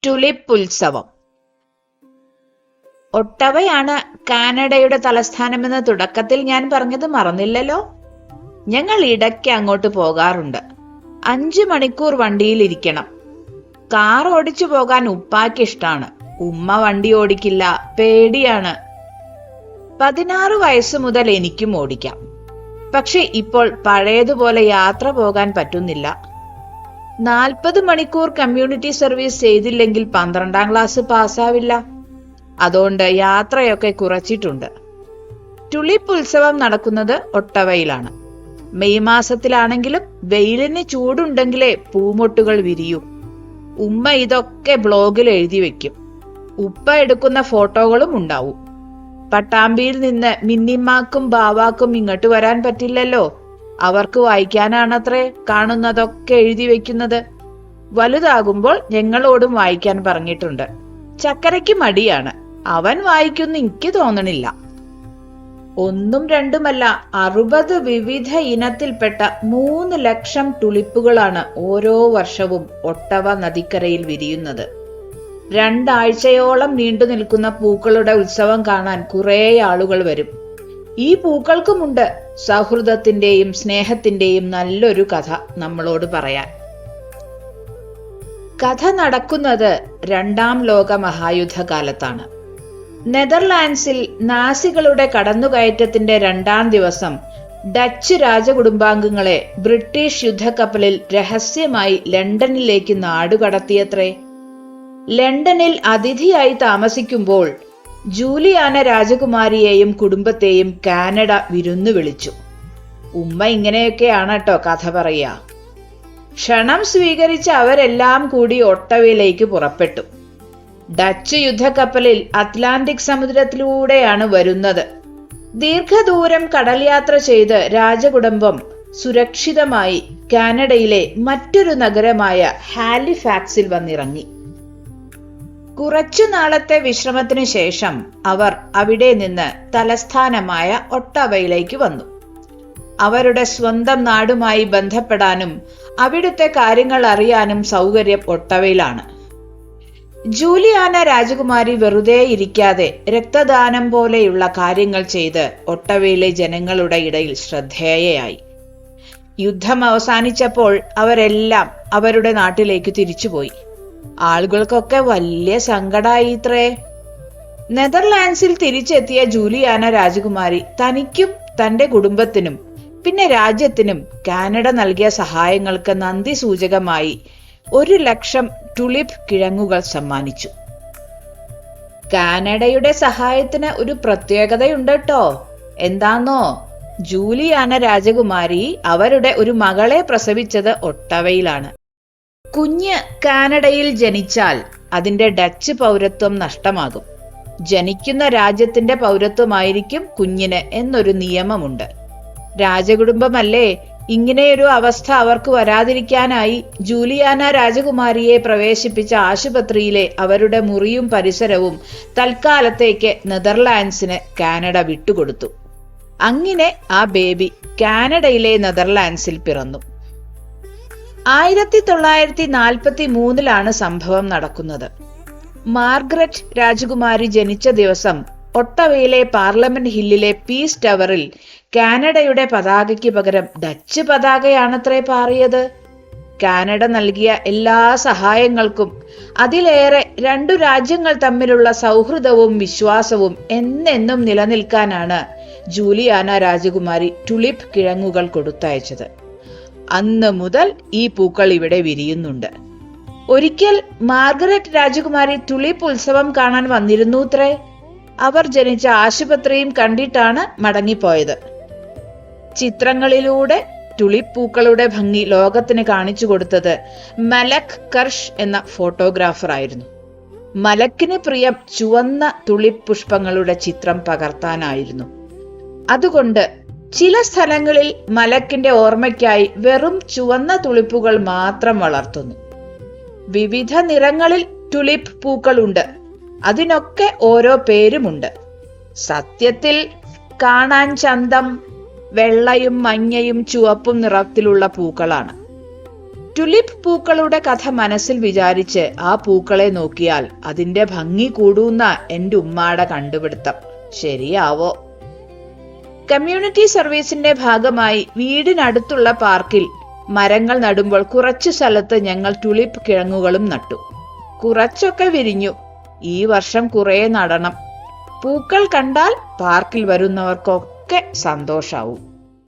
Tulip ഉത്സവം. ഒട്ടവയാണ് കാനഡയുടെ തലസ്ഥാനമെന്ന് തുടക്കത്തിൽ ഞാൻ പറഞ്ഞത് മറന്നില്ലല്ലോ. ഞങ്ങൾ ഇടയ്ക്ക് അങ്ങോട്ട് പോകാറുണ്ട്. 5 മണിക്കൂർ വണ്ടിയിൽ ഇരിക്കണം. കാർ ഓടിച്ചു പോകാൻ ഉപ്പാക്കിഷ്ടാണ്. ഉമ്മ വണ്ടി ഓടിക്കില്ല, പേടിയാണ്. 16 വയസ്സ് മുതൽ എനിക്കും ഓടിക്കാം. പക്ഷെ ഇപ്പോൾ പഴയതുപോലെ യാത്ര പോകാൻ പറ്റുന്നില്ല. 40 മണിക്കൂർ കമ്മ്യൂണിറ്റി സർവീസ് ചെയ്തില്ലെങ്കിൽ 12ാം ക്ലാസ് പാസ്സാവില്ല. അതുകൊണ്ട് യാത്രയൊക്കെ കുറച്ചിട്ടുണ്ട്. ടുലിപ്പ് ഉത്സവം നടക്കുന്നത് ഒട്ടവയിലാണ്. മെയ് മാസത്തിലാണെങ്കിലും വെയിലിന് ചൂടുണ്ടെങ്കിലേ പൂമൊട്ടുകൾ വിരിയൂ. ഉമ്മ ഇതൊക്കെ ബ്ലോഗിൽ എഴുതി വെക്കും. ഉപ്പ എടുക്കുന്ന ഫോട്ടോകളും ഉണ്ടാവും. പട്ടാമ്പിയിൽ നിന്ന് മിന്നിമാക്കും ബാവാക്കും ഇങ്ങോട്ട് വരാൻ പറ്റില്ലല്ലോ. അവർക്ക് വായിക്കാനാണത്രേ കാണുന്നതൊക്കെ എഴുതി വെക്കുന്നത്. വലുതാകുമ്പോൾ ഞങ്ങളോടും വായിക്കാൻ പറഞ്ഞിട്ടുണ്ട്. ചക്കരയ്ക്ക് മടിയാണ്. അവൻ വായിക്കുന്ന് എനിക്ക് തോന്നണില്ല. 1ഉം 2ഉമല്ല, 60 വിവിധ ഇനത്തിൽപ്പെട്ട 3 ലക്ഷം ടുലിപ്പുകളാണ് ഓരോ വർഷവും ഒട്ടവ നദിക്കരയിൽ വിരിയുന്നത്. 2 ആഴ്ചയോളം നീണ്ടു നിൽക്കുന്ന പൂക്കളുടെ ഉത്സവം കാണാൻ കുറേ ആളുകൾ വരും. ഈ പൂക്കൾക്കുമുണ്ട് സൗഹൃദത്തിന്റെയും സ്നേഹത്തിന്റെയും നല്ലൊരു കഥ നമ്മളോട് പറയാൻ. കഥ നടക്കുന്നത് 2ാം ലോക മഹായുദ്ധകാലത്താണ്. നെതർലാൻഡ്സിൽ നാസികളുടെ കടന്നുകയറ്റത്തിന്റെ 2ാം ദിവസം ഡച്ച് രാജകുടുംബാംഗങ്ങളെ ബ്രിട്ടീഷ് യുദ്ധക്കപ്പലിൽ രഹസ്യമായി ലണ്ടനിലേക്ക് നാടുകടത്തിയത്രേ. ലണ്ടനിൽ അതിഥിയായി താമസിക്കുമ്പോൾ ജൂലിയാന രാജകുമാരിയെയും കുടുംബത്തെയും കാനഡ വിരുന്നു വിളിച്ചു. ഉമ്മ ഇങ്ങനെയൊക്കെയാണ് കേട്ടോ കഥ പറയാ. ക്ഷണം സ്വീകരിച്ച അവരെല്ലാം കൂടി ഒട്ടവയിലേക്ക് പുറപ്പെട്ടു. ഡച്ച് യുദ്ധക്കപ്പലിൽ അറ്റ്ലാന്റിക് സമുദ്രത്തിലൂടെയാണ് വരുന്നത്. ദീർഘദൂരം കടൽ യാത്ര ചെയ്ത് രാജകുടുംബം സുരക്ഷിതമായി കാനഡയിലെ മറ്റൊരു നഗരമായ ഹാലിഫാക്സിൽ വന്നിറങ്ങി. കുറച്ചു നാളത്തെ വിശ്രമത്തിനു ശേഷം അവർ അവിടെ നിന്ന് തലസ്ഥാനമായ ഒട്ടവയിലേക്ക് വന്നു. അവരുടെ സ്വന്തം നാടുമായി ബന്ധപ്പെടാനും അവിടുത്തെ കാര്യങ്ങൾ അറിയാനും സൗകര്യം ഒട്ടവയിലാണ്. ജൂലിയാന രാജകുമാരി വെറുതെ ഇരിക്കാതെ രക്തദാനം പോലെയുള്ള കാര്യങ്ങൾ ചെയ്ത് ഒട്ടവയിലെ ജനങ്ങളുടെ ഇടയിൽ ശ്രദ്ധേയയായി. യുദ്ധം അവസാനിച്ചപ്പോൾ അവരെല്ലാം അവരുടെ നാട്ടിലേക്ക് തിരിച്ചുപോയി. ആളുകൾക്കൊക്കെ വലിയ സങ്കടായിത്രേ. നെതർലാൻഡ്സിൽ തിരിച്ചെത്തിയ ജൂലിയാന രാജകുമാരി തനിക്കും തന്റെ കുടുംബത്തിനും പിന്നെ രാജ്യത്തിനും കാനഡ നൽകിയ സഹായങ്ങൾക്ക് നന്ദി സൂചകമായി 1 ലക്ഷം ടുലിപ്പ് കിഴങ്ങുകൾ സമ്മാനിച്ചു. കാനഡയുടെ സഹായത്തിന് ഒരു പ്രത്യേകതയുണ്ട് കേട്ടോ. എന്താന്നോ, ജൂലിയാന രാജകുമാരി അവരുടെ ഒരു മകളെ പ്രസവിച്ചത് ഒട്ടവയിലാണ്. കുഞ്ഞ് കാനഡയിൽ ജനിച്ചാൽ അതിന്റെ ഡച്ച് പൗരത്വം നഷ്ടമാകും. ജനിക്കുന്ന രാജ്യത്തിന്റെ പൗരത്വമായിരിക്കും കുഞ്ഞിന് എന്നൊരു നിയമമുണ്ട്. രാജകുടുംബമല്ലേ, ഇങ്ങനെയൊരു അവസ്ഥ അവർക്ക് വരാതിരിക്കാനായി ജൂലിയാന രാജകുമാരിയെ പ്രവേശിപ്പിച്ച ആശുപത്രിയിലെ അവരുടെ മുറിയും പരിസരവും തൽക്കാലത്തേക്ക് നെതർലാൻഡ്സിന് കാനഡ വിട്ടുകൊടുത്തു. അങ്ങനെ ആ ബേബി കാനഡയിലെ നെതർലാൻഡ്സിൽ പിറന്നു. 1943 സംഭവം നടക്കുന്നത്. മാർഗരറ്റ് രാജകുമാരി ജനിച്ച ദിവസം ഒട്ടവയിലെ പാർലമെന്റ് ഹില്ലിലെ പീസ് ടവറിൽ കാനഡയുടെ പതാകയ്ക്ക് പകരം ഡച്ച് പതാകയാണത്രേ പാറിയത്. കാനഡ നൽകിയ എല്ലാ സഹായങ്ങൾക്കും അതിലേറെ 2 രാജ്യങ്ങൾ തമ്മിലുള്ള സൗഹൃദവും വിശ്വാസവും എന്നെന്നും നിലനിൽക്കാനാണ് ജൂലിയാന രാജകുമാരി ടുലിപ്പ് കിഴങ്ങുകൾ കൊടുത്തയച്ചത്. അന്ന് മുതൽ ഈ പൂക്കൾ ഇവിടെ വിരിയുന്നുണ്ട്. ഒരിക്കൽ മാർഗരറ്റ് രാജകുമാരി ടുലിപ്പ് ഉത്സവം കാണാൻ വന്നിരുന്നൂത്രേ. അവർ ജനിച്ച ആശുപത്രിയും കണ്ടിട്ടാണ് മടങ്ങിപ്പോയത്. ചിത്രങ്ങളിലൂടെ ടുലിപ്പ് പൂക്കളുടെ ഭംഗി ലോകത്തിന് കാണിച്ചു കൊടുത്തത് മലക് കർഷ് എന്ന ഫോട്ടോഗ്രാഫർ ആയിരുന്നു. മലക്കിന് പ്രിയം ചുവന്ന ടുലിപ്പ് പുഷ്പങ്ങളുടെ ചിത്രം പകർത്താനായിരുന്നു. അതുകൊണ്ട് ചില സ്ഥലങ്ങളിൽ മലക്കിന്റെ ഓർമ്മയ്ക്കായി വെറും ചുവന്ന തുളിപ്പുകൾ മാത്രം വളർത്തുന്നു. വിവിധ നിറങ്ങളിൽ ടുലിപ്പ് പൂക്കളുണ്ട്. അതിനൊക്കെ ഓരോ പേരുമുണ്ട്. സത്യത്തിൽ കാണാൻ ചന്തം വെള്ളയും മഞ്ഞയും ചുവപ്പും നിറത്തിലുള്ള പൂക്കളാണ്. ടുലിപ്പ് പൂക്കളുടെ കഥ മനസ്സിൽ വിചാരിച്ച് ആ പൂക്കളെ നോക്കിയാൽ അതിന്റെ ഭംഗി കൂടൂന്ന എൻ്റെ ഉമ്മാടെ കണ്ടുപിടുത്തം ശരിയാവോ? കമ്മ്യൂണിറ്റി സർവീസിന്റെ ഭാഗമായി വീടിനടുത്തുള്ള പാർക്കിൽ മരങ്ങൾ നടുമ്പോൾ കുറച്ചു സ്ഥലത്ത് ഞങ്ങൾ ടുലിപ്പ് കിഴങ്ങുകളും നട്ടു. കുറച്ചൊക്കെ വിരിഞ്ഞു. ഈ വർഷം കുറെ നടണം. പൂക്കൾ കണ്ടാൽ പാർക്കിൽ വരുന്നവർക്കൊക്കെ സന്തോഷാവും.